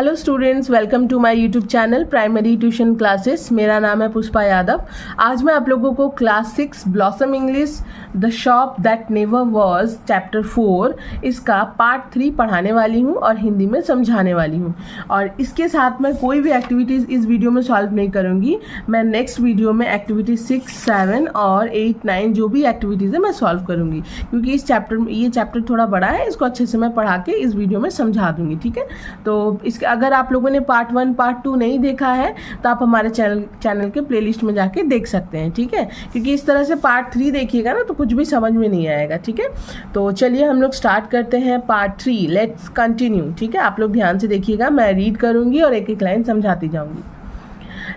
Hello students, welcome to my YouTube channel primary tuition classes. मेरा नाम है पुष्पा यादव। आज मैं आप लोगों को class 6 blossom English the shop that never was chapter 4 इसका पार्ट 3 पढ़ाने वाली हूँ और हिंदी में समझाने वाली हूँ। और इसके साथ मैं कोई भी एक्टिविटीज़ इस वीडियो में सॉल्व नहीं करूँगी। मैं नेक्स्ट वीडियो में एक्टिविटी 6, 7 और 8, 9 जो भी एक्टिविटीज़ है मैं सॉल्व करूँगी, क्योंकि इस चैप्टर में ये चैप्टर थोड़ा बड़ा है। इसको अच्छे से मैं पढ़ा के इस वीडियो में समझा दूँगी, ठीक है। तो अगर आप लोगों ने पार्ट 1 पार्ट 2 नहीं देखा है तो आप हमारे चैनल के प्लेलिस्ट में जाके देख सकते हैं, ठीक है। क्योंकि इस तरह से पार्ट 3 देखिएगा ना तो कुछ भी समझ में नहीं आएगा, ठीक है। तो चलिए हम लोग स्टार्ट करते हैं पार्ट 3। लेट्स कंटिन्यू, ठीक है। आप लोग ध्यान से देखिएगा, मैं रीड करूँगी और एक एक लाइन समझाती जाऊँगी।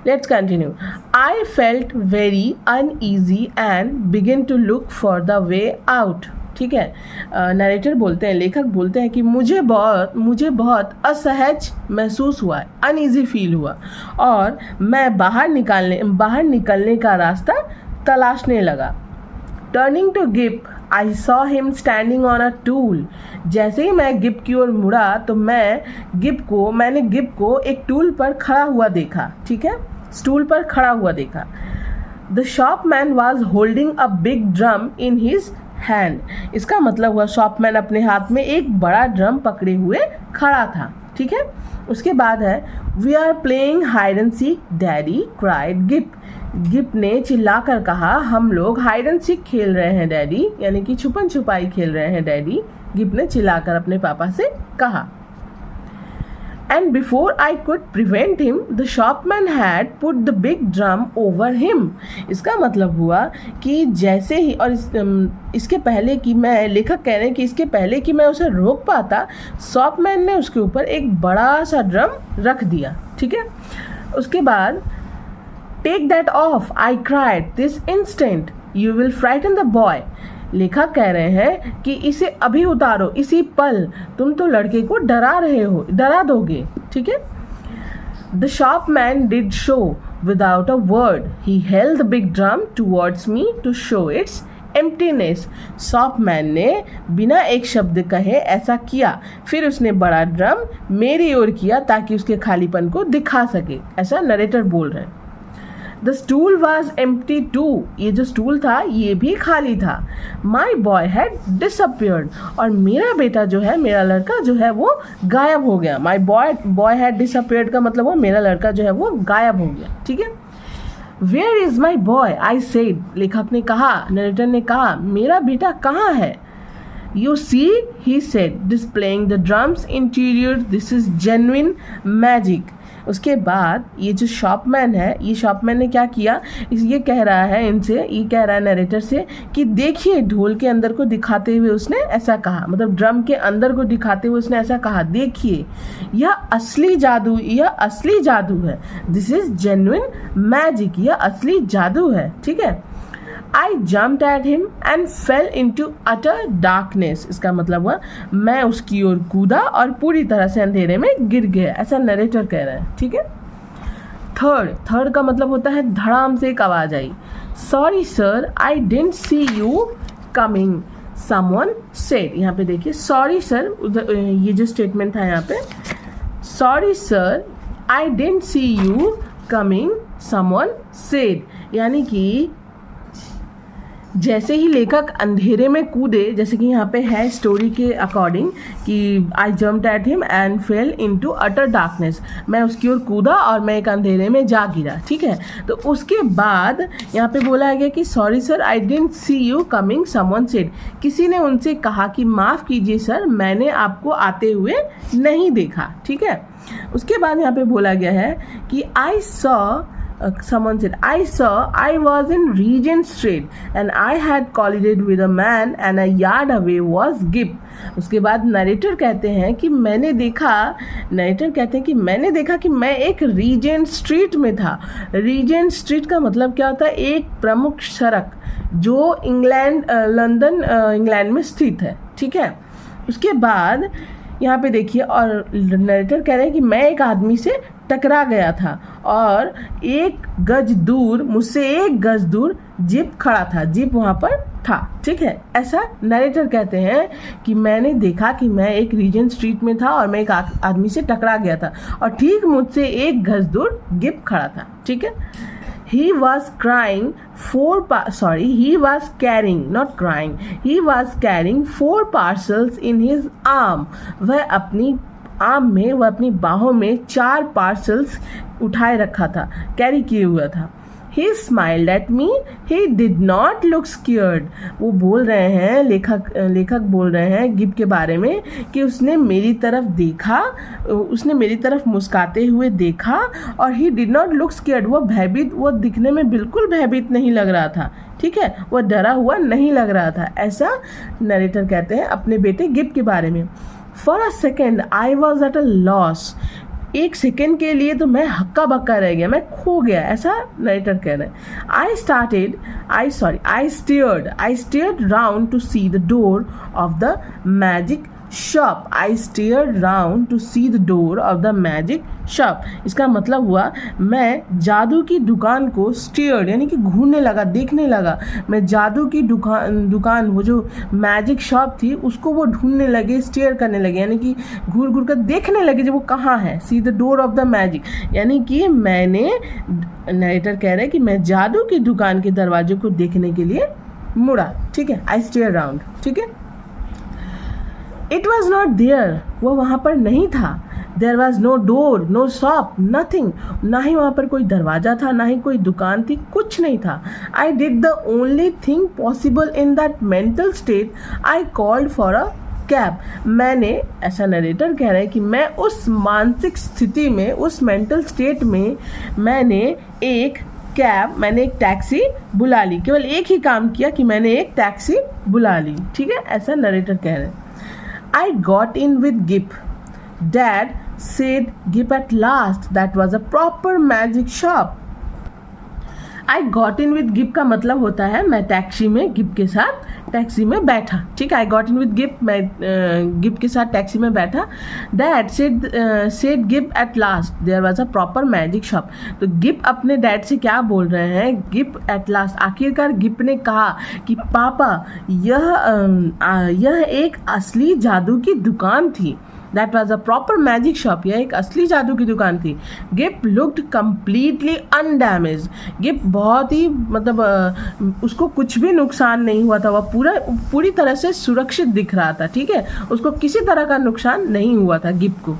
Let's continue. I felt very uneasy and began to look for the way out. ठीक है, नरेटर बोलते हैं, लेखक बोलते हैं कि मुझे बहुत असहज महसूस हुआ, अनईजी फील हुआ और मैं बाहर निकलने का रास्ता तलाशने लगा। Turning to Gip I saw him standing on a stool. जैसे ही मैं गिप की ओर मुड़ा तो मैंने गिप को एक टूल पर खड़ा हुआ देखा, ठीक है, स्टूल पर खड़ा हुआ देखा। The shopman was holding a big drum in his hand. इसका मतलब हुआ शॉपमैन अपने हाथ में एक बड़ा ड्रम पकड़े हुए खड़ा था, ठीक है। उसके बाद है we are playing hide and seek daddy cried Gip. Gip ने चिल्लाकर कहा, हम लोग हाइड एंड सीक खेल रहे हैं डैडी, यानी कि छुपन छुपाई खेल रहे हैं डैडी। गिप ने चिल्लाकर अपने पापा से कहा। And before I could prevent him, the shopman had put the big drum over him. इसका मतलब हुआ कि जैसे ही, और इसके पहले कि मैं, लेखक कह रहे हैं कि इसके पहले कि मैं उसे रोक पाता, शॉपमैन ने उसके ऊपर एक बड़ा सा ड्रम रख दिया, ठीक है। उसके बाद take that off I cried this instant you will frighten the boy. लेखक कह रहे हैं कि इसे अभी उतारो, इसी पल, तुम तो लड़के को डरा दोगे, ठीक है। The shopman did so without a word he held the big drum towards me to show its emptiness. Shopman ने बिना एक शब्द कहे ऐसा किया, फिर उसने बड़ा ड्रम मेरी ओर किया ताकि उसके खालीपन को दिखा सके, ऐसा नरेटर बोल रहे हैं। The stool was empty too. ये जो स्टूल था ये भी खाली था। My boy had disappeared. और मेरा बेटा जो है, मेरा लड़का जो है वो गायब हो गया। माई बॉय हैड डिसअपियर्ड का मतलब वो मेरा लड़का जो है वो गायब हो गया, ठीक है। Where is my boy I said. लेखक ने कहा, नरेटर ने कहा, मेरा बेटा कहाँ है। You see, he said, displaying the drum's interior. This is genuine magic. उसके बाद ये जो शॉपमैन है, ये शॉपमैन ने क्या किया, ये कह रहा है इनसे, ये कह रहा है नरेटर से कि देखिए, ढोल के अंदर को दिखाते हुए उसने ऐसा कहा, मतलब ड्रम के अंदर को दिखाते हुए उसने ऐसा कहा, देखिए यह असली जादू है। दिस इज जेन्युइन मैजिक, यह असली जादू है, ठीक है। I jumped at him and fell into utter darkness. इसका मतलब हुआ मैं उसकी ओर कूदा और पूरी तरह से अंधेरे में गिर गया, ऐसा नरेटर कह रहा है, ठीक है। थर्ड का मतलब होता है धड़ाम से एक आवाज आई। Sorry sir I didn't see you coming someone said. यहाँ पे देखिए सॉरी सर, ये जो स्टेटमेंट था यहाँ पे, sorry sir I didn't see you coming someone said, यानी कि जैसे ही लेखक अंधेरे में कूदे, जैसे कि यहाँ पे है स्टोरी के अकॉर्डिंग कि आई jumped at him and fail into utter darkness, मैं उसकी ओर कूदा और मैं एक अंधेरे में जा गिरा, ठीक है। तो उसके बाद यहाँ पे बोला गया कि sorry sir I didn't see you coming someone said. किसी ने उनसे कहा कि माफ़ कीजिए सर, मैंने आपको आते हुए नहीं देखा, ठीक है। उसके बाद यहाँ पे बोला गया है कि I saw someone said, I was in Regent Street and I had collided with a man and a yard away was Gip. उसके बाद नरेटर कहते हैं कि मैंने देखा कि मैं एक रीजेंट स्ट्रीट में था। रीजेंट स्ट्रीट का मतलब क्या होता है, एक प्रमुख सड़क जो लंदन इंग्लैंड में स्थित है, ठीक है। उसके बाद यहाँ पे देखिए, और नरेटर कह रहे हैं कि मैं एक आदमी से टकरा गया था और 1 गज दूर, मुझसे 1 गज दूर जीप खड़ा था। जीप वहाँ पर था, ठीक है। ऐसा नरेटर कहते हैं कि मैंने देखा कि मैं एक रीजेंट स्ट्रीट में था और मैं एक आदमी से टकरा गया था और ठीक मुझसे 1 गज दूर जीप खड़ा था, ठीक है। He was carrying 4 parcels in his arm. वह अपनी बाहों में 4 पार्सल्स उठाए रखा था, कैरी किए हुआ था। He smiled at me. He did not look scared. वो बोल रहे हैं, लेखक बोल रहे हैं गिब के बारे में कि उसने मेरी तरफ देखा, उसने मेरी तरफ मुस्कुराते हुए देखा और he did not look scared. वो दिखने में बिल्कुल भयभीत नहीं लग रहा था, ठीक है। वो डरा हुआ नहीं लग रहा था। ऐसा नरेटर कहते हैं अपने बेटे गिब के बारे में। For a second I was at a loss. 1 second के लिए तो मैं हक्का बक्का रह गया, मैं खो गया, ऐसा नरेटर कह रहे हैं। I stared round to see the door of the magic shop. I stared round to see the door of the magic shop. इसका मतलब हुआ मैं जादू की दुकान को स्टेयर्ड यानी कि घूरने लगा, देखने लगा। मैं जादू की दुकान वो जो मैजिक शॉप थी उसको वो ढूंढने लगे, स्टेयर करने लगे, यानी कि घूर घूर कर देखने लगे जब वो कहाँ है। See the door of the magic, यानी कि मैंने, नरेटर कह रहे हैं कि मैं जादू की दुकान के दरवाजे को देखने के लिए मुड़ा, ठीक है। आई स्टेयर राउंड, ठीक है। It was not there. वो वहाँ पर नहीं था। There was no door, no shop, nothing. ना ही वहाँ पर कोई दरवाज़ा था, ना ही कोई दुकान थी, कुछ नहीं था। I did the only thing possible in that mental state. I called for a cab. मैंने, ऐसा नरेटर कह रहा है कि मैं उस मानसिक स्थिति में, उस मेंटल स्टेट में मैंने एक टैक्सी बुला ली। केवल एक ही काम किया कि मैंने एक टैक्सी बुला ली, ठीक है। ऐसा नरेटर कह रहे हैं। I got in with Gip. Dad said Gip at last. That was a proper magic shop. I got in with Gip का मतलब होता है मैं टैक्सी में गिप के साथ टैक्सी में बैठा, ठीक है। I got in with Gip, मैं गिप के साथ टैक्सी में बैठा। Dad said Gip at last there was a proper magic shop. तो गिप अपने डैड से क्या बोल रहे हैं? गिप at last, आखिरकार गिप ने कहा कि पापा यह एक असली जादू की दुकान थी। That was a proper magic shop. यह एक असली जादू की दुकान थी। गिप looked completely undamaged. गिप बहुत ही उसको कुछ भी नुकसान नहीं हुआ था, वह पूरी तरह से सुरक्षित दिख रहा था, ठीक है। उसको किसी तरह का नुकसान नहीं हुआ था गिप को।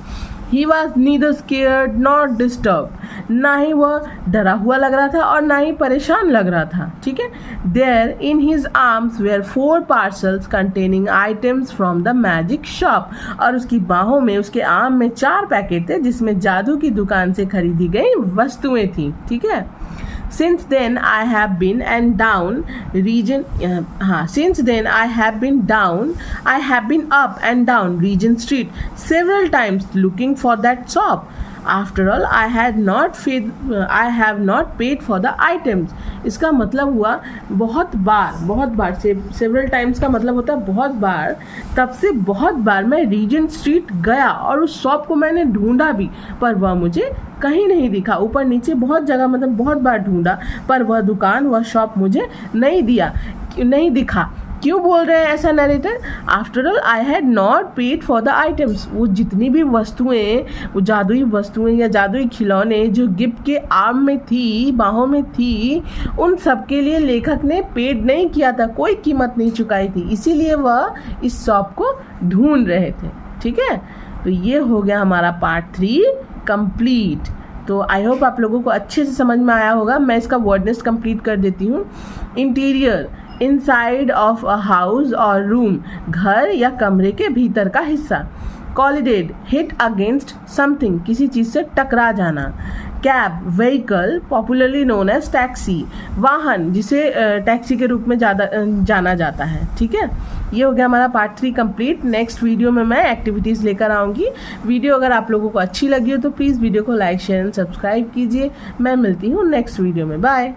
He was neither scared nor disturbed. ना ही वह डरा हुआ लग रहा था और ना ही परेशान लग रहा था, ठीक है। There in his arms were 4 parcels containing items from the magic shop. और उसकी बाहों में, उसके आर्म में 4 पैकेट थे जिसमें जादू की दुकान से खरीदी गई वस्तुएं थी, ठीक है। Since then I have been up and down Regent Street several times looking for that shop. After all, I have not paid for the items. इसका मतलब हुआ बहुत बार से several times का मतलब होता है बहुत बार। तब से बहुत बार मैं रीजेंट स्ट्रीट गया और उस शॉप को मैंने ढूंढा भी, पर वह मुझे कहीं नहीं दिखा। ऊपर नीचे बहुत जगह बहुत बार ढूंढा, पर वह दुकान, वह शॉप मुझे नहीं दिखा। क्यों बोल रहे हैं ऐसा narrator? After all I had not paid for the items. वो जितनी भी वस्तुएं, वो जादुई वस्तुएं या जादुई खिलौने जो गिफ्ट के आर्म में थी, बाहों में थी, उन सब के लिए लेखक ने पेड नहीं किया था, कोई कीमत नहीं चुकाई थी, इसीलिए वह इस शॉप को ढूंढ रहे थे. ठीक है, तो ये हो गया हमारा पार्ट 3 कंप्लीट. तो आई होप आप लोगों को अच्छे से समझ में आया होगा. मैं इसका वर्डनेस कंप्लीट कर देती हूँ. Interior, inside of a house और रूम, घर या कमरे के भीतर का हिस्सा. कॉलिडेड, हिट अगेंस्ट समथिंग, किसी चीज़ से टकरा जाना. Cab, vehicle, popularly known as taxi, वाहन जिसे टैक्सी के रूप में जाना जाता है. ठीक है, ये हो गया हमारा पार्ट 3 कंप्लीट. नेक्स्ट वीडियो में मैं एक्टिविटीज़ लेकर आऊँगी. वीडियो अगर आप लोगों को अच्छी लगी हो तो प्लीज़ वीडियो को लाइक, शेयर एंड सब्सक्राइब कीजिए. मैं मिलती हूँ नेक्स्ट वीडियो में. बाय.